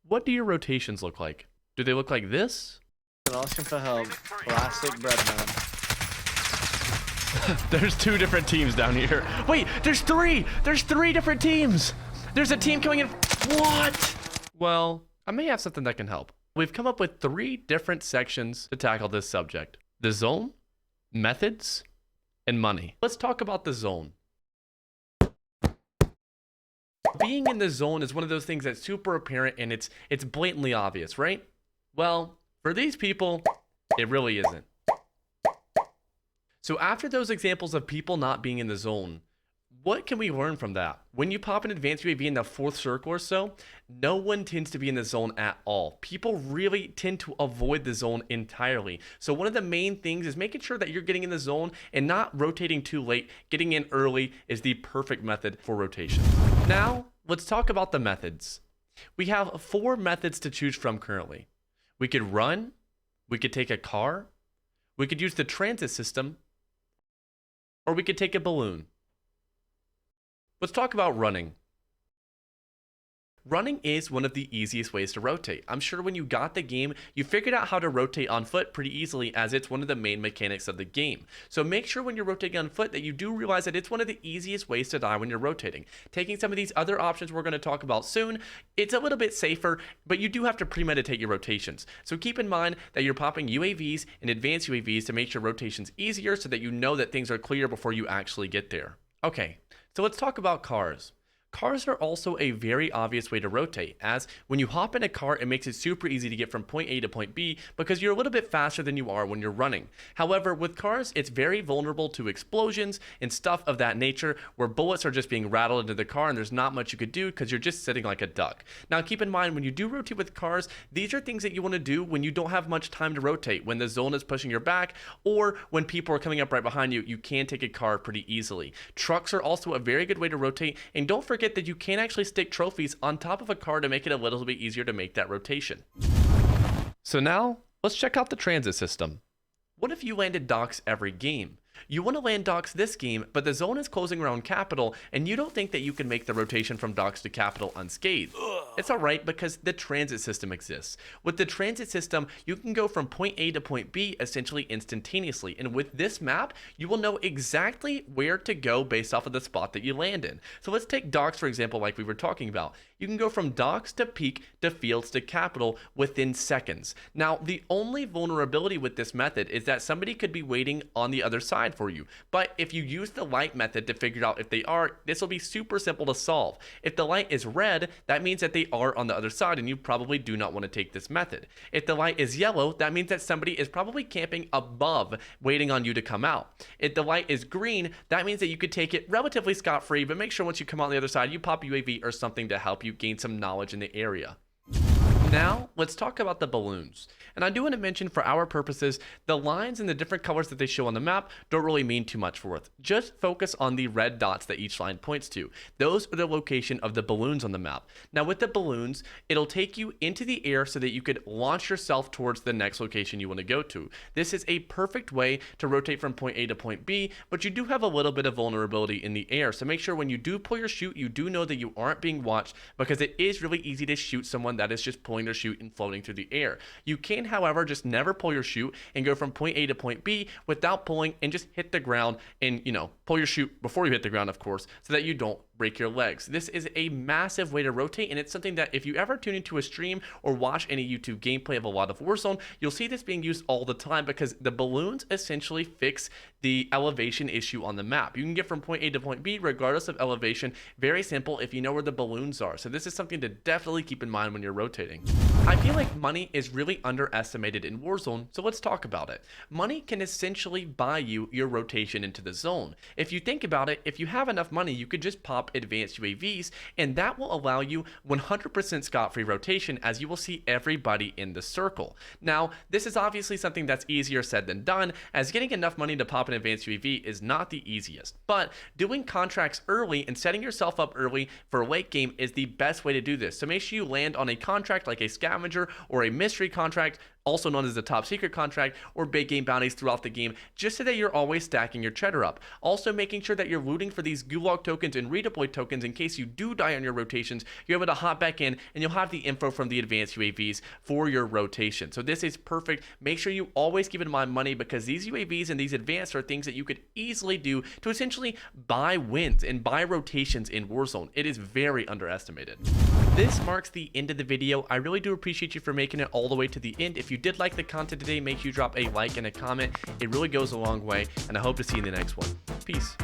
What do your rotations look like? Do they look like this? I'm asking for help. Classic breadman. There's two different teams down here. Wait, there's three! There's three different teams! There's a team coming in. What? Well, I may have something that can help. We've come up with three different sections to tackle this subject: the zone, methods, and money. Let's talk about the zone. Being in the zone is one of those things that's super apparent and it's blatantly obvious, right? Well, for these people, it really isn't. So after those examples of people not being in the zone, what can we learn from that? When you pop an advanced UAV in the fourth circle or so, no one tends to be in the zone at all. People really tend to avoid the zone entirely. So one of the main things is making sure that you're getting in the zone and not rotating too late. Getting in early is the perfect method for rotation. Now, let's talk about the methods. We have four methods to choose from currently. We could run, we could take a car, we could use the transit system, or we could take a balloon. Let's talk about running. Running is one of the easiest ways to rotate. I'm sure when you got the game, you figured out how to rotate on foot pretty easily, as it's one of the main mechanics of the game. So make sure when you're rotating on foot that you do realize that it's one of the easiest ways to die when you're rotating. Taking some of these other options we're going to talk about soon, it's a little bit safer, but you do have to premeditate your rotations. So keep in mind that you're popping UAVs and advanced UAVs to make your rotations easier so that you know that things are clear before you actually get there. Okay, so let's talk about cars. Cars are also a very obvious way to rotate, as when you hop in a car, it makes it super easy to get from point A to point B because you're a little bit faster than you are when you're running. However, with cars, it's very vulnerable to explosions and stuff of that nature where bullets are just being rattled into the car and there's not much you could do because you're just sitting like a duck. Now, keep in mind, when you do rotate with cars, these are things that you want to do when you don't have much time to rotate, when the zone is pushing your back, or when people are coming up right behind you, you can take a car pretty easily. Trucks are also a very good way to rotate, and don't forget that you can actually stick trophies on top of a car to make it a little bit easier to make that rotation. So now, let's check out the transit system. What if you landed docks every game? You want to land docks this game, but the zone is closing around Capital, and you don't think that you can make the rotation from docks to Capital unscathed. It's alright because the transit system exists. With the transit system, you can go from point A to point B essentially instantaneously, and with this map, you will know exactly where to go based off of the spot that you land in. So let's take docks, for example, like we were talking about. You can go from docks to peak to fields to Capital within seconds. Now, the only vulnerability with this method is that somebody could be waiting on the other side for you. But if you use the light method to figure out if they are, this will be super simple to solve. If the light is red, that means that they are on the other side and you probably do not want to take this method. If the light is yellow, that means that somebody is probably camping above, waiting on you to come out. If the light is green, that means that you could take it relatively scot-free, but make sure once you come out on the other side, you pop a UAV or something to help you gain some knowledge in the area. Now, let's talk about the balloons. And I do want to mention, for our purposes, the lines and the different colors that they show on the map don't really mean too much for us. Just focus on the red dots that each line points to. Those are the location of the balloons on the map. Now, with the balloons, it'll take you into the air so that you could launch yourself towards the next location you want to go to. This is a perfect way to rotate from point A to point B, but you do have a little bit of vulnerability in the air. So make sure when you do pull your chute, you do know that you aren't being watched, because it is really easy to shoot someone that is just pulling their chute and floating through the air. You can, however, just never pull your chute and go from point A to point B without pulling, and just hit the ground and, pull your chute before you hit the ground, of course, so that you don't break your legs. This is a massive way to rotate, and it's something that if you ever tune into a stream or watch any YouTube gameplay of a lot of Warzone, you'll see this being used all the time, because the balloons essentially fix the elevation issue on the map. You can get from point A to point B regardless of elevation. Very simple if you know where the balloons are. So this is something to definitely keep in mind when you're rotating. I feel like money is really underestimated in Warzone, so let's talk about it. Money can essentially buy you your rotation into the zone. If you think about it, if you have enough money, you could just pop advanced UAVs, and that will allow you 100% scot-free rotation, as you will see everybody in the circle. Now, this is obviously something that's easier said than done, as getting enough money to pop an advanced UAV is not the easiest. But doing contracts early and setting yourself up early for a late game is the best way to do this. So make sure you land on a contract like a scavenger or a mystery contract also known as the top secret contract or big game bounties throughout the game, just so that you're always stacking your cheddar up. Also making sure that you're looting for these gulag tokens and redeploy tokens in case you do die on your rotations. You're able to hop back in and you'll have the info from the advanced UAVs for your rotation. So this is perfect. Make sure you always keep in mind money, because these UAVs and these advanced are things that you could easily do to essentially buy wins and buy rotations in Warzone. It is very underestimated. This marks the end of the video. I really do appreciate you for making it all the way to the end. If you did like the content today, make sure you drop a like and a comment. It really goes a long way, and I hope to see you in the next one. Peace.